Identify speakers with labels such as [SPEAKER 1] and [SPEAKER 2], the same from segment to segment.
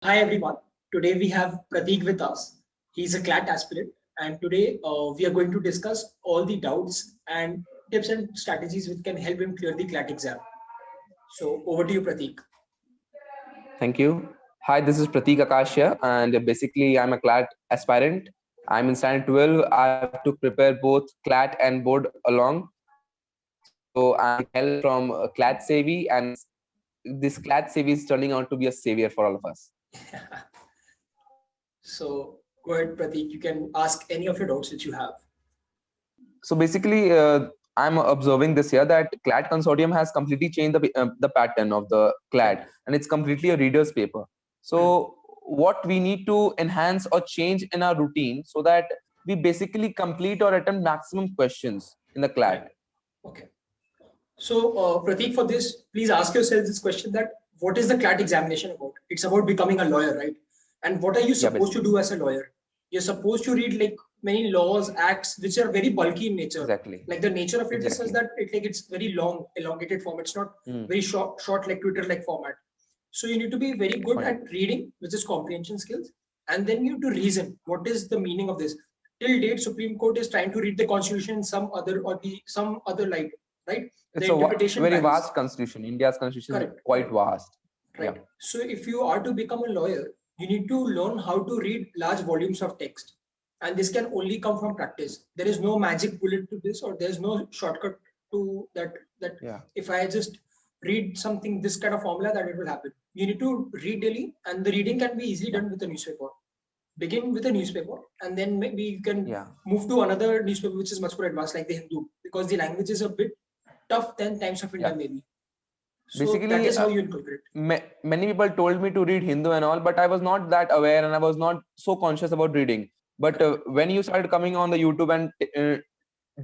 [SPEAKER 1] Hi everyone. Today we have Prateek with us. He's a CLAT aspirant, and today we are going to discuss all the doubts and tips and strategies which can help him clear the CLAT exam. So over to you, Prateek.
[SPEAKER 2] Thank you. Hi, this is Prateek Akashya, and basically, I'm a CLAT aspirant. I'm in standard 12. I have to prepare both CLAT and board along. So I'm taking help from CLATSavy, and this CLATSavy is turning out to be a savior for all of us.
[SPEAKER 1] So go ahead, Prateek. You can ask any of your doubts which you have.
[SPEAKER 2] So basically, I'm observing this year that CLAT consortium has completely changed the pattern of the CLAT, and it's completely a reader's paper. So what we need to enhance or change in our routine so that we basically complete or attempt maximum questions in the CLAT.
[SPEAKER 1] Okay. So Prateek, for this, please ask yourself this question: that what is the CLAT examination about? It's about becoming a lawyer, right? And what are you
[SPEAKER 2] Yeah,
[SPEAKER 1] supposed to do as a lawyer? You're supposed to read like many laws, acts, which are very bulky in nature.
[SPEAKER 2] exactly.
[SPEAKER 1] Like the nature of it is such
[SPEAKER 2] Exactly.
[SPEAKER 1] that it's very long, elongated form. It's not very short like Twitter like format. So you need to be very good
[SPEAKER 2] Fine.
[SPEAKER 1] at reading, which is comprehension skills, and then you need to reason. What is the meaning of this? Till date, Supreme Court is trying to read the Constitution in some other light, right?
[SPEAKER 2] It's
[SPEAKER 1] The
[SPEAKER 2] a
[SPEAKER 1] interpretation
[SPEAKER 2] very
[SPEAKER 1] varies.
[SPEAKER 2] vast constitution. India's constitution is
[SPEAKER 1] Correct,
[SPEAKER 2] quite
[SPEAKER 1] correct.
[SPEAKER 2] vast. Yeah.
[SPEAKER 1] Right. So if you are to become a lawyer, you need to learn how to read large volumes of text. And this can only come from practice. There is no magic bullet to this, or there's no shortcut to that
[SPEAKER 2] Yeah.
[SPEAKER 1] if I just read something, this kind of formula, that it will happen. You need to read daily, and the reading can be easily
[SPEAKER 2] Yeah.
[SPEAKER 1] done with a newspaper. Begin with a newspaper, and then maybe you can
[SPEAKER 2] Yeah.
[SPEAKER 1] move to another newspaper which is much more advanced, like the Hindu, because the language is a bit tough than Times of India,
[SPEAKER 2] Yeah.
[SPEAKER 1] maybe. So that
[SPEAKER 2] Basically,
[SPEAKER 1] is how you incorporate.
[SPEAKER 2] many people told me to read Hindu and all, but I was not that aware and I was not so conscious about reading. But when you started coming on the YouTube and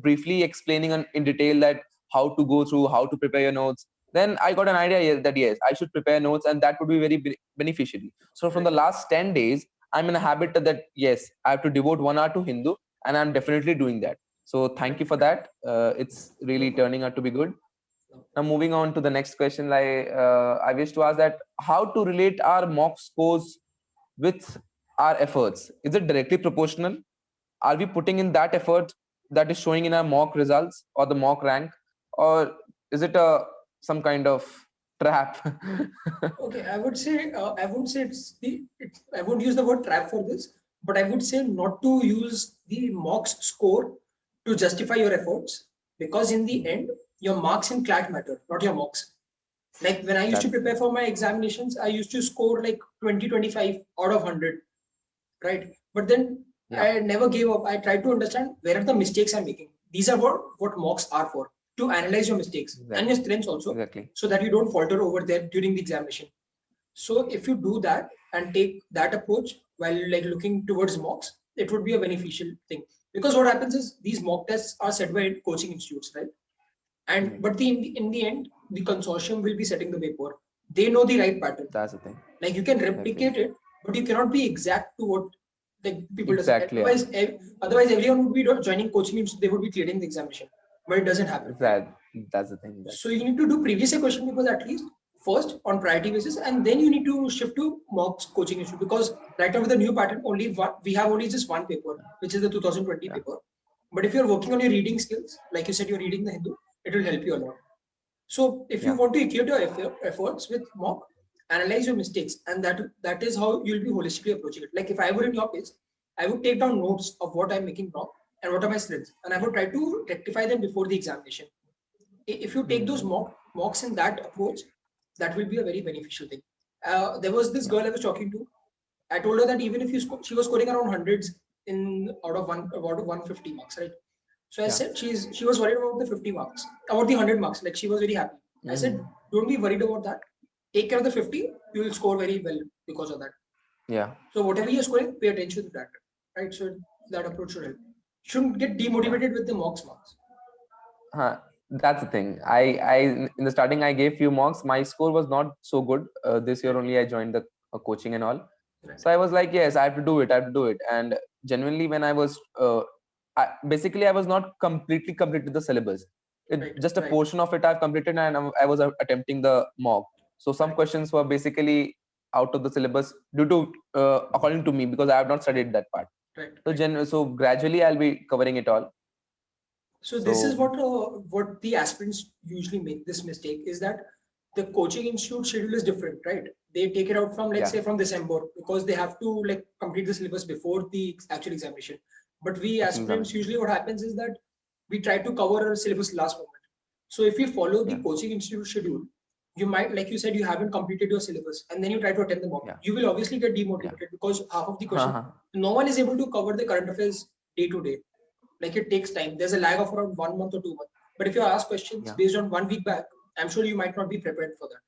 [SPEAKER 2] briefly explaining in detail that how to go through, how to prepare your notes, then I got an idea that yes, I should prepare notes, and that would be very beneficial. So from the last 10 days, I'm in a habit that yes, I have to devote 1 hour to Hindu, and I'm definitely doing that. So thank you for that. It's really turning out to be good. Now moving on to the next question, I wish to ask that how to relate our mock scores with our efforts. Is it directly proportional? Are we putting in that effort that is showing in our mock results or the mock rank, or is it a some kind of trap?
[SPEAKER 1] Okay, I would say I won't use the word trap for this, but I would say not to use the mocks score to justify your efforts, because in the end, your marks in CLAT matter, not your mocks. Like when I used to
[SPEAKER 2] That's
[SPEAKER 1] prepare for my examinations, I used to score like 20, 25 out of 100, right? But then
[SPEAKER 2] yeah,
[SPEAKER 1] I never gave up. I tried to understand where are the mistakes I'm making. These are what mocks are for, to analyze your mistakes and your
[SPEAKER 2] exactly,
[SPEAKER 1] strengths also,
[SPEAKER 2] exactly.
[SPEAKER 1] so that you don't falter over there during the examination. So if you do that and take that approach while like looking towards mocks, it would be a beneficial thing. Because what happens is these mock tests are set by coaching institutes, right? And
[SPEAKER 2] Mhm.
[SPEAKER 1] but in the end, the consortium will be setting the paper. They know the right pattern.
[SPEAKER 2] That's the thing.
[SPEAKER 1] Like you can
[SPEAKER 2] Exactly,
[SPEAKER 1] replicate it, but you cannot be exact to what like people does.
[SPEAKER 2] exactly. Yeah.
[SPEAKER 1] Otherwise everyone would be joining coaching institutes. They would be clearing the examination, but it doesn't happen.
[SPEAKER 2] That's the thing.
[SPEAKER 1] So you need to do previous year question papers at least first on priority basis, and then you need to shift to mock coaching issue, because right now with the new pattern, we have only just one paper, which is the 2020
[SPEAKER 2] Yeah.
[SPEAKER 1] paper. But if you're working on your reading skills, like you said, you're reading the Hindu, it will help you a lot. So if you
[SPEAKER 2] Yeah.
[SPEAKER 1] want to equate your efforts with mock, analyze your mistakes, and that is how you'll be holistically approaching it. Like if I were in your place, I would take down notes of what I'm making wrong and what are my strengths, and I would try to rectify them before the examination. If you take those
[SPEAKER 2] Hmm.
[SPEAKER 1] mocks in that approach, that will be a very beneficial thing. There was this
[SPEAKER 2] Yeah.
[SPEAKER 1] girl I was talking to. I told her that even if she was scoring around hundreds in out of 150 marks, right? So I
[SPEAKER 2] Yeah.
[SPEAKER 1] said she was worried about the 50 marks, about the 100 marks. Like she was very happy. I said,
[SPEAKER 2] Mm.
[SPEAKER 1] don't be worried about that. Take care of the 50. You will score very well because of that.
[SPEAKER 2] Yeah.
[SPEAKER 1] So whatever you're scoring, pay attention to that, right? So that approach should help. Shouldn't get
[SPEAKER 2] Yeah.
[SPEAKER 1] demotivated with the marks.
[SPEAKER 2] That's the thing. I in the starting I gave few mocks. My score was not so good. This year
[SPEAKER 1] Right.
[SPEAKER 2] only I joined the coaching and all.
[SPEAKER 1] Right.
[SPEAKER 2] So I was like, yes, I have to do it. I have to do it. And genuinely, when I was, basically, I was not completely completed the syllabus.
[SPEAKER 1] Right.
[SPEAKER 2] Just a
[SPEAKER 1] Right.
[SPEAKER 2] portion of it I've completed, and I was attempting the mock. So some
[SPEAKER 1] Right.
[SPEAKER 2] questions were basically out of the syllabus due to according to me, because I have not studied that part.
[SPEAKER 1] Right.
[SPEAKER 2] So so gradually I'll be covering it all.
[SPEAKER 1] So this is what the aspirants usually make this mistake, is that the coaching institute schedule is different, right? They take it out from, let's say, from December, because they have to like complete the syllabus before the actual examination. But we aspirants, usually what happens is that we try to cover our syllabus last moment. So if you follow the coaching institute schedule, you might, like you said, you haven't completed your syllabus and then you try to attend the mock. You will obviously get demotivated because half of the question, no one is able to cover the current affairs day to day. Like it takes time. There's a lag of around 1 month or 2 months. But if you ask questions based on 1 week back, I'm sure you might not be prepared for that.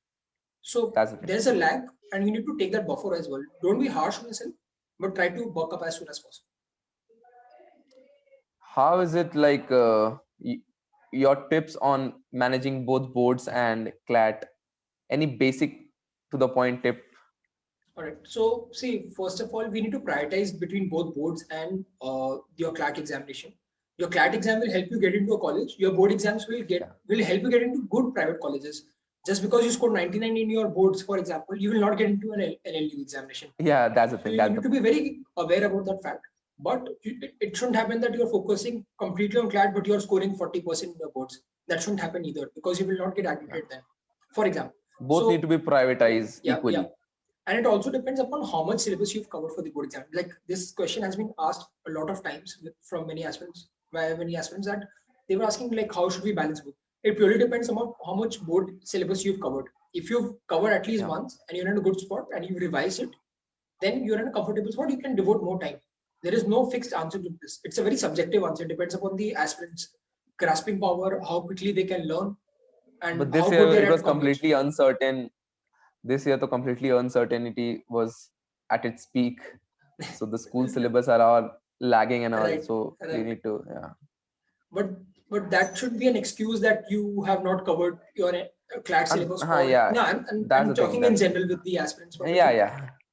[SPEAKER 1] So there's a lag and you need to take that buffer as well. Don't be harsh on yourself, but try to buck up as soon as possible.
[SPEAKER 2] How is it like your tips on managing both boards and CLAT? Any basic to the point tip?
[SPEAKER 1] All right. So see, first of all, we need to prioritize between both boards and your CLAT examination. Your CLAT exam will help you get into a college. Your board exams will help you get into good private colleges. Just because you scored 99 in your boards, for example, you will not get into an LLU examination.
[SPEAKER 2] Yeah, that's the thing.
[SPEAKER 1] So you need to be very aware about that fact. But it shouldn't happen that you're focusing completely on CLAT, but you're scoring 40% in your boards. That shouldn't happen either, because you will not get admitted then. For example,
[SPEAKER 2] both need to be prioritized equally.
[SPEAKER 1] And it also depends upon how much syllabus you've covered for the board exam. Like this question has been asked a lot of times from many aspirants, that they were asking like, how should we balance both? It purely depends on how much board syllabus you've covered. If you've covered at least once and you're in a good spot and you revise it, then you're in a comfortable spot. You can devote more time. There is no fixed answer to this. It's a very subjective answer. It depends upon the aspirants' grasping power, how quickly they can learn, and
[SPEAKER 2] but this year it was completely uncertain. This year the completely uncertainty was at its peak. So the school syllabus are all lagging and all. So we need to
[SPEAKER 1] But that should be an excuse that you have not covered your CLAT syllabus. I'm talking in general with the aspirants.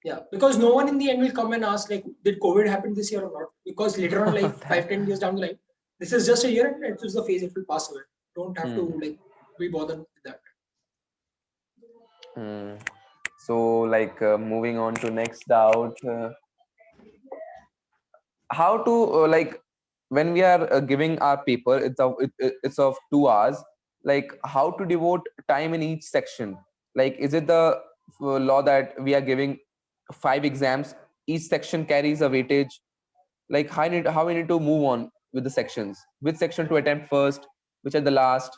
[SPEAKER 1] Yeah, because no one in the end will come and ask like, did COVID happen this year or not? Because later on, like 5-10 years down the line, this is just a year and it's just the phase, it will pass away. Don't have to like be bothered with that.
[SPEAKER 2] So like moving on to next doubt, how to like when we are giving our paper, it's of 2 hours, like how to devote time in each section? Like is it the law that we are giving 5 exams, each section carries a weightage? Like how we need to move on with the sections, which section to attempt first, which at the last?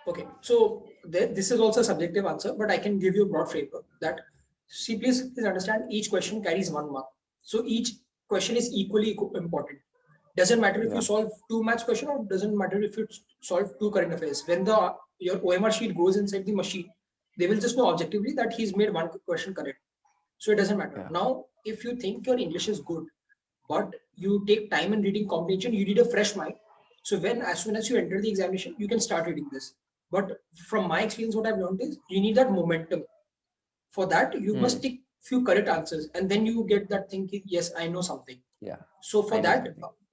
[SPEAKER 1] Okay, so this is also a subjective answer, but I can give you a broad framework that, see, please understand, each question carries 1 mark. So each question is equally important. Doesn't matter if you solve 2 maths question, or doesn't matter if you solve 2 current affairs. When your OMR sheet goes inside the machine, they will just know objectively that he's made 1 question correct. So it doesn't matter. Now, if you think your English is good, but you take time in reading comprehension, you need a fresh mind. So as soon as you enter the examination, you can start reading this. But from my experience, what I've learned is you need that momentum. For that, you must take few correct answers, and then you get that thinking, yes, I know something. So for that,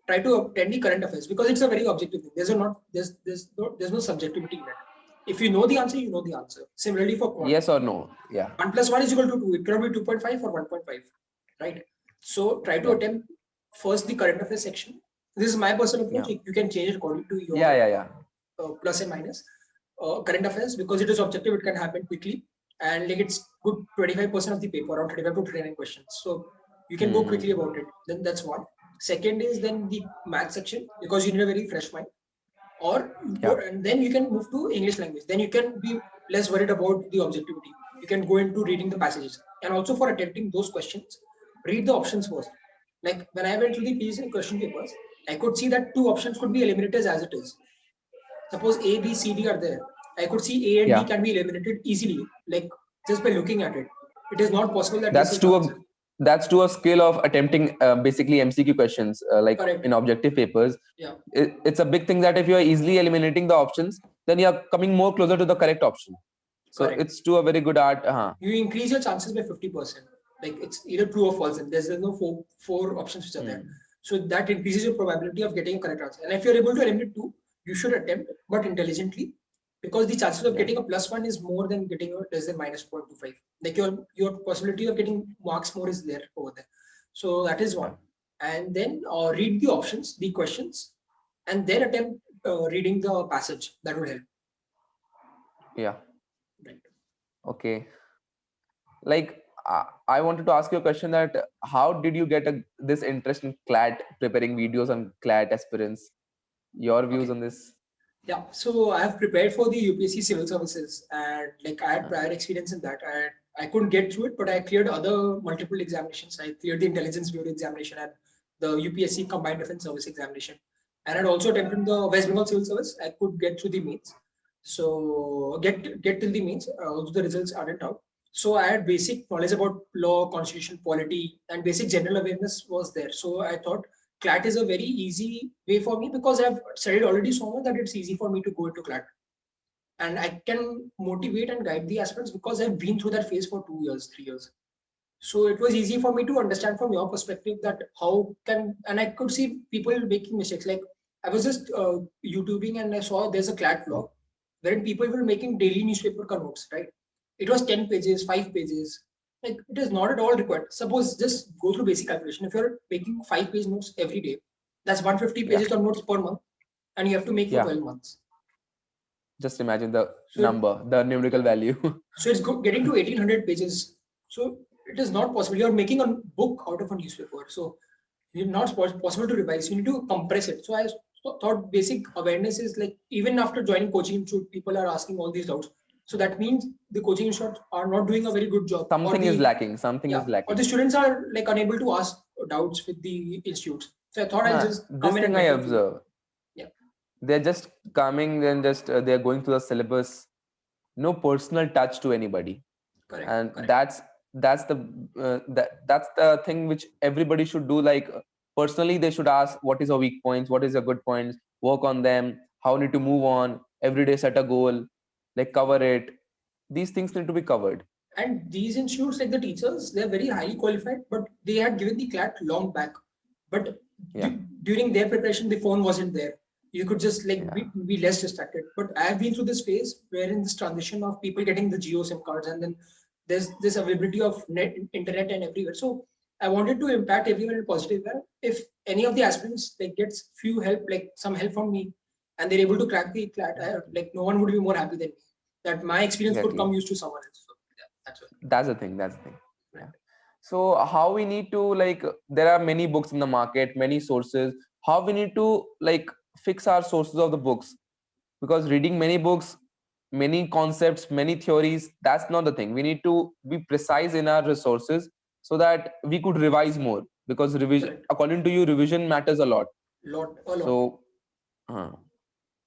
[SPEAKER 1] try to attend the current affairs, because it's a very objective thing. There's no subjectivity in it. If you know the answer, you know the answer. Similarly for quant.
[SPEAKER 2] Yes or no.
[SPEAKER 1] 1 + 1 = 2. It cannot be 2.5 or 1.5, right? So try to attempt first the current affairs section. This is my personal approach. You can change it according to your plus and minus. Current affairs, because it is objective, it can happen quickly, and like it's good 25% of the paper, around 35 to 39 questions. So you can go quickly about it. Then that's one. Second is then the math section, because you need a very fresh mind. And then you can move to English language. Then you can be less worried about the objectivity. You can go into reading the passages. And also for attempting those questions, read the options first. Like when I went through the previous question papers, I could see that 2 options could be eliminated as it is. Suppose A, B, C, D are there. I could see A and D can be eliminated easily, like just by looking at it. It is not possible that
[SPEAKER 2] that's to a scale of attempting basically MCQ questions, like in objective papers. It's a big thing that if you are easily eliminating the options, then you are coming more closer to the correct option. So it's to a very good art.
[SPEAKER 1] You increase your chances by 50%. Like it's either true or false, and there's no four options which are there. So that increases your probability of getting a correct answer. And if you're able to eliminate 2, you should attempt, but intelligently. because the chances of
[SPEAKER 2] Yeah.
[SPEAKER 1] getting a +1 is more than getting a less than -0.25. Like your possibility of getting marks more is there over there. So that is one. And then read the options, the questions, and then attempt reading the passage. That would help.
[SPEAKER 2] Yeah.
[SPEAKER 1] Right.
[SPEAKER 2] Okay. Like I wanted to ask you a question that how did you get this interest in CLAT, preparing videos on CLAT aspirants? Your views
[SPEAKER 1] Okay.
[SPEAKER 2] on this?
[SPEAKER 1] Yeah, so I have prepared for the UPSC civil services, and like I had prior experience in that. I couldn't get through it, but I cleared other multiple examinations. I cleared the intelligence bureau examination and the UPSC combined defense service examination, and I'd also attempted the West Bengal civil service. I could get through the means, so get till the means. Also the results aren't out. So I had basic knowledge about law, constitution, polity, and basic general awareness was there. So I thought CLAT is a very easy way for me because I've studied already so much that it's easy for me to go into CLAT. And I can motivate and guide the aspirants because I've been through that phase for 2 years, 3 years. So it was easy for me to understand from your perspective that how can, and I could see people making mistakes. Like I was just YouTubing and I saw there's a CLAT vlog wherein people were making daily newspaper notes, right? It was 10 pages, 5 pages. Like it is not at all required. Suppose just go through basic calculation. If you're making 5-page notes every day, that's 150
[SPEAKER 2] Yeah.
[SPEAKER 1] pages of notes per month, and you have to make for
[SPEAKER 2] Yeah.
[SPEAKER 1] 12 months.
[SPEAKER 2] Just imagine the
[SPEAKER 1] So
[SPEAKER 2] number, the numerical value.
[SPEAKER 1] So it's getting to 1800 pages. So it is not possible. You're making a book out of a newspaper. So it's not possible to revise. You need to compress it. So I thought basic awareness is like, even after joining coaching institute, people are asking all these doubts. So that means the coaching institutes are not doing a very good job.
[SPEAKER 2] Something is lacking. Something is
[SPEAKER 1] Or
[SPEAKER 2] lacking.
[SPEAKER 1] the students are like unable to ask doubts with the institutes. So I thought I'll just come
[SPEAKER 2] This
[SPEAKER 1] in
[SPEAKER 2] thing
[SPEAKER 1] and
[SPEAKER 2] I
[SPEAKER 1] mentor you.
[SPEAKER 2] observe.
[SPEAKER 1] Yeah.
[SPEAKER 2] They're just coming and just they're going through the syllabus. No personal touch to anybody.
[SPEAKER 1] Correct.
[SPEAKER 2] And
[SPEAKER 1] correct.
[SPEAKER 2] that's the thing which everybody should do. Like personally, they should ask what is your weak points, what is your good points, work on them, how need to move on every day, set a goal, like cover it. These things need to be covered.
[SPEAKER 1] And these institutes, like the teachers, they're very highly qualified, but they had given the CLAT long back. But
[SPEAKER 2] Yeah.
[SPEAKER 1] during their preparation, the phone wasn't there. You could just like
[SPEAKER 2] Yeah.
[SPEAKER 1] be less distracted. But I've been through this phase wherein this transition of people getting the Geo SIM cards, and then there's this availability of internet and everywhere. So I wanted to impact everyone in a positive way. If any of the aspirants like gets few help, like some help from me, and they're able to crack the CLAT, like no one would be more happy than me. That my experience could come
[SPEAKER 2] Exactly.
[SPEAKER 1] used to someone else. So, yeah,
[SPEAKER 2] That's the thing. Yeah. So how we need to, like, there are many books in the market, many sources. How we need to like fix our sources of the books? Because reading many books, many concepts, many theories, that's not the thing. We need to be precise in our resources so that we could revise more. Because revision,
[SPEAKER 1] Correct.
[SPEAKER 2] according to you, revision matters a lot.
[SPEAKER 1] A lot.
[SPEAKER 2] So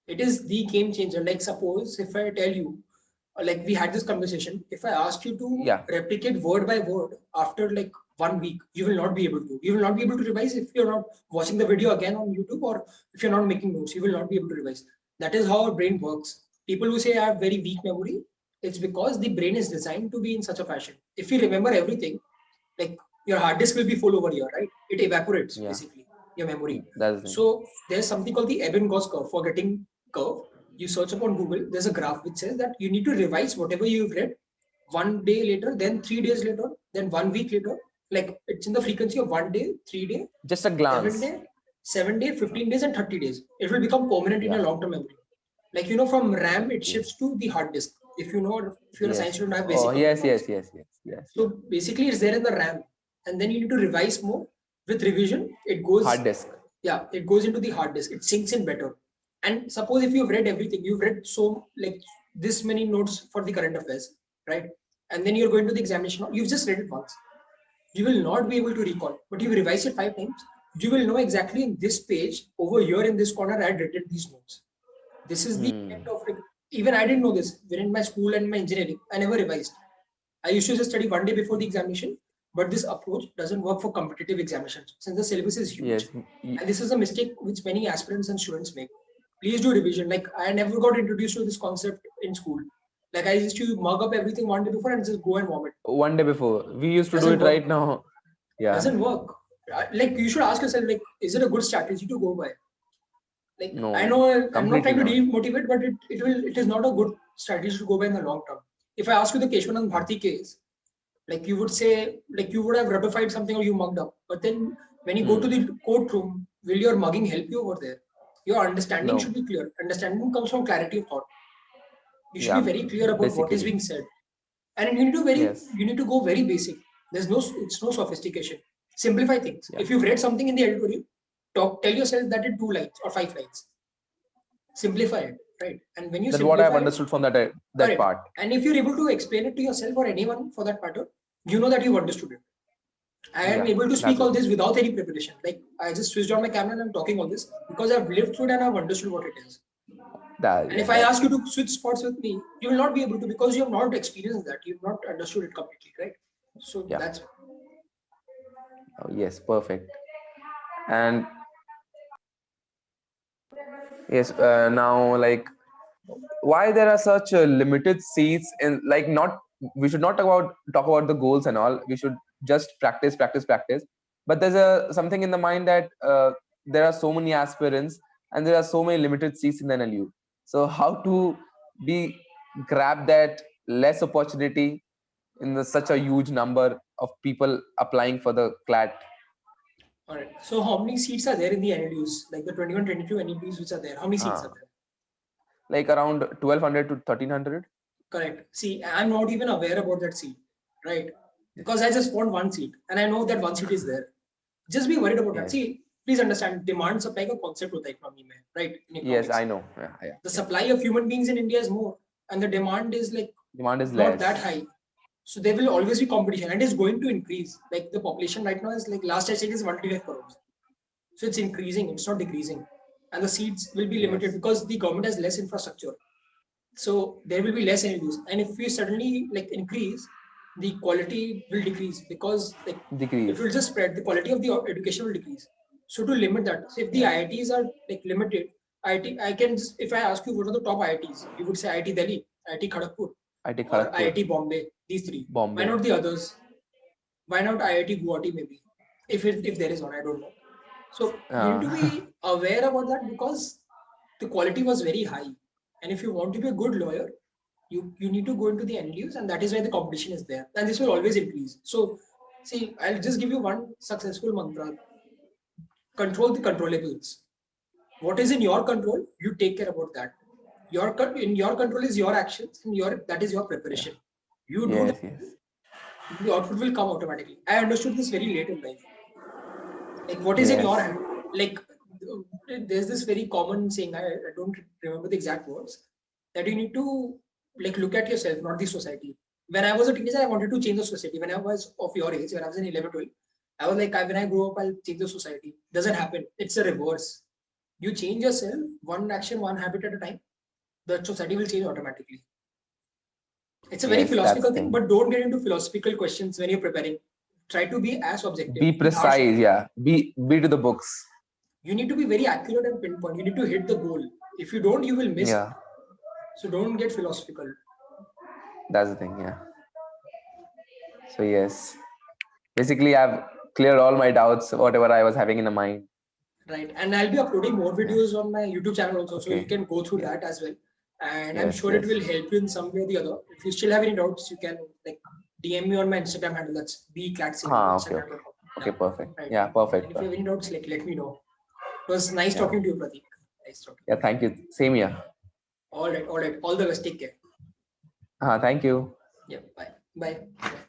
[SPEAKER 1] It is the game changer. Like suppose if I tell you, like we had this conversation, if I ask you to
[SPEAKER 2] yeah,
[SPEAKER 1] replicate word by word after like 1 week, you will not be able to. You will not be able to revise if you're not watching the video again on YouTube, or if you're not making notes, you will not be able to revise. That is how our brain works. People who say I have very weak memory, it's because the brain is designed to be in such a fashion. If you remember everything, like your hard disk will be full over here, right? It evaporates basically your memory.
[SPEAKER 2] that's the thing.
[SPEAKER 1] So there's something called the ebb and Gauss curve for getting curve. You search upon Google, there's a graph which says that you need to revise whatever you've read 1 day later, then 3 days later, then 1 week later. Like it's in the frequency of 1 day, 3 day,
[SPEAKER 2] Just a glance.
[SPEAKER 1] 7 day, 7 day, 15 days, and 30 days. It will become permanent in
[SPEAKER 2] Yeah.
[SPEAKER 1] your long-term memory. Like from RAM, it shifts to the hard disk. If you're a science student, I have basic.
[SPEAKER 2] Oh, yes.
[SPEAKER 1] So basically, it's there in the RAM, and then you need to revise more. With revision, it goes
[SPEAKER 2] Hard disk.
[SPEAKER 1] Yeah, it goes into the hard disk. It sinks in better. And suppose if you've read everything, you've read so like this many notes for the current affairs, right? And then you're going to the examination. You've just read it once. You will not be able to recall, but you've revised it 5 times. You will know exactly in this page over here in this corner, I had written these notes. This is the effect of it. Even I didn't know this. When in my school and my engineering, I never revised. I used to just study 1 day before the examination, but this approach doesn't work for competitive examinations since the syllabus is huge.
[SPEAKER 2] Yes.
[SPEAKER 1] And this is a mistake which many aspirants and students make. Please do revision. Like I never got introduced to this concept in school. Like I used to mug up everything 1 day before and just go and vomit.
[SPEAKER 2] 1 day before. We used to
[SPEAKER 1] Doesn't
[SPEAKER 2] do it
[SPEAKER 1] work.
[SPEAKER 2] right now. Yeah.
[SPEAKER 1] Doesn't work. Like you should ask yourself, like, is it a good strategy to go by? Like
[SPEAKER 2] No,
[SPEAKER 1] I know I'm not
[SPEAKER 2] completely
[SPEAKER 1] trying to
[SPEAKER 2] not.
[SPEAKER 1] demotivate, but it is not a good strategy to go by in the long term. If I ask you the Keshwanand Bharti case, like you would say, like you would have ratified something or you mugged up, but then when you go to the courtroom, will your mugging help you over there? Your understanding should
[SPEAKER 2] No.
[SPEAKER 1] be clear. Understanding comes from clarity of thought. You should be
[SPEAKER 2] Yeah,
[SPEAKER 1] very clear about what is
[SPEAKER 2] basically.
[SPEAKER 1] being said, and
[SPEAKER 2] Yes.
[SPEAKER 1] you need to go very basic. It's no sophistication. Simplify things.
[SPEAKER 2] Yeah.
[SPEAKER 1] If you've read something in the editorial, tell yourself that in 2 lines or 5 lines. Simplify it, right? And when you
[SPEAKER 2] That's what I've
[SPEAKER 1] simplify it,
[SPEAKER 2] understood from that
[SPEAKER 1] correct.
[SPEAKER 2] part.
[SPEAKER 1] And if you're able to explain it to yourself or anyone for that matter, you know that you've understood it. I am
[SPEAKER 2] Yeah,
[SPEAKER 1] able to
[SPEAKER 2] that's
[SPEAKER 1] speak
[SPEAKER 2] the
[SPEAKER 1] all
[SPEAKER 2] thing.
[SPEAKER 1] this without any preparation. Like I just switched on my camera and I'm talking all this because I've lived through it and I've understood what it is. And
[SPEAKER 2] Yeah,
[SPEAKER 1] if I
[SPEAKER 2] that's
[SPEAKER 1] ask
[SPEAKER 2] the
[SPEAKER 1] you
[SPEAKER 2] thing.
[SPEAKER 1] to switch spots with me, you will not be able to because you have not experienced that. You've not understood it completely, right? So
[SPEAKER 2] Yeah.
[SPEAKER 1] that's
[SPEAKER 2] Oh, yes, perfect. And yes, now like why there are such limited seats in, like, not, we should not talk about the goals and all. We should just practice. But there's a something in the mind that there are so many aspirants and there are so many limited seats in the NLU. So how to be grab that less opportunity in such a huge number of people applying for the CLAT?
[SPEAKER 1] all right. So how many seats are there in the NLUs? Like the 21, 22 NLUs which are there. How many seats are there?
[SPEAKER 2] Like around 1200 to 1300.
[SPEAKER 1] Correct. See, I'm not even aware about that seat, right? Because I just want one seat and I know that one seat is there. Just be worried about that.
[SPEAKER 2] Yes.
[SPEAKER 1] See, please understand, demand supply का concept होता है economy में, right? In
[SPEAKER 2] Yes,
[SPEAKER 1] economics.
[SPEAKER 2] I know. Yeah.
[SPEAKER 1] The supply of human beings in India is more and the demand is like
[SPEAKER 2] Demand is
[SPEAKER 1] not
[SPEAKER 2] less.
[SPEAKER 1] that high. So there will always be competition and it's going to increase. Like the population right now is like last I checked is 125 crores. So it's increasing, it's not decreasing. And the seats will be limited
[SPEAKER 2] Yes.
[SPEAKER 1] because the government has less infrastructure. So there will be less NLUs. And if we suddenly like increase, the quality will decrease because like it
[SPEAKER 2] Decrease.
[SPEAKER 1] will just spread. The quality of the education will decrease. So to limit that, so if the IITs are like limited, I can just, if I ask you what are the top IITs, you would say IIT Delhi, IIT Kharagpur,
[SPEAKER 2] IIT
[SPEAKER 1] or
[SPEAKER 2] Kharagpur,
[SPEAKER 1] IIT Bombay. These three. Why
[SPEAKER 2] Bombay.
[SPEAKER 1] not the others? Why not IIT Guwahati maybe? If there is one, I don't know. So you need to be aware about that because the quality was very high. And if you want to be a good lawyer, you need to go into the NLUs, and that is why the competition is there. And this will always increase. So see, I'll just give you one successful mantra. Control the controllables. What is in your control, you take care about that. In your control is your actions and that is your preparation. You do that,
[SPEAKER 2] Yes.
[SPEAKER 1] the output will come automatically. I understood this very late in life. Like what is in your
[SPEAKER 2] Yes.
[SPEAKER 1] hand? Like there's this very common saying, I don't remember the exact words, that you need to like look at yourself, not the society. When I was a teenager, I wanted to change the society. When I was of your age, when I was in 11, 12, I was like, when I grow up, I'll change the society. Doesn't happen. It's a reverse. You change yourself, one action, one habit at a time, the society will change automatically. It's a very
[SPEAKER 2] Yes, that's
[SPEAKER 1] philosophical
[SPEAKER 2] the
[SPEAKER 1] thing,
[SPEAKER 2] thing.
[SPEAKER 1] but don't get into philosophical questions when you're preparing. Try to be as objective,
[SPEAKER 2] Be
[SPEAKER 1] be harsh on
[SPEAKER 2] precise,
[SPEAKER 1] it.
[SPEAKER 2] yeah. Be to the books.
[SPEAKER 1] You need to be very accurate and pinpoint. You need to hit the goal. If you don't, you will miss it.
[SPEAKER 2] Yeah,
[SPEAKER 1] So don't get philosophical.
[SPEAKER 2] that's the thing, yeah. So yes. Basically I've cleared all my doubts, whatever I was having in the mind.
[SPEAKER 1] Right. And I'll be uploading more
[SPEAKER 2] Yeah.
[SPEAKER 1] videos on my YouTube channel also. So you
[SPEAKER 2] Okay.
[SPEAKER 1] can go through
[SPEAKER 2] Yeah.
[SPEAKER 1] that as well. And I'm
[SPEAKER 2] Yes,
[SPEAKER 1] sure it
[SPEAKER 2] yes.
[SPEAKER 1] will help you in some way or the other. If you still have any doubts, you can like DM me on my Instagram handle. That's CLATSavy,
[SPEAKER 2] Okay.
[SPEAKER 1] Instagram.com.
[SPEAKER 2] Okay,
[SPEAKER 1] Yeah.
[SPEAKER 2] perfect.
[SPEAKER 1] Right.
[SPEAKER 2] Yeah, perfect.
[SPEAKER 1] And if you have any doubts, like let me know. It was nice
[SPEAKER 2] Yeah.
[SPEAKER 1] talking to you, Pratik. Nice talking.
[SPEAKER 2] Yeah, thank you. Same here.
[SPEAKER 1] All right. All right. All the best. Take care.
[SPEAKER 2] Thank you.
[SPEAKER 1] Yeah. Bye. Bye.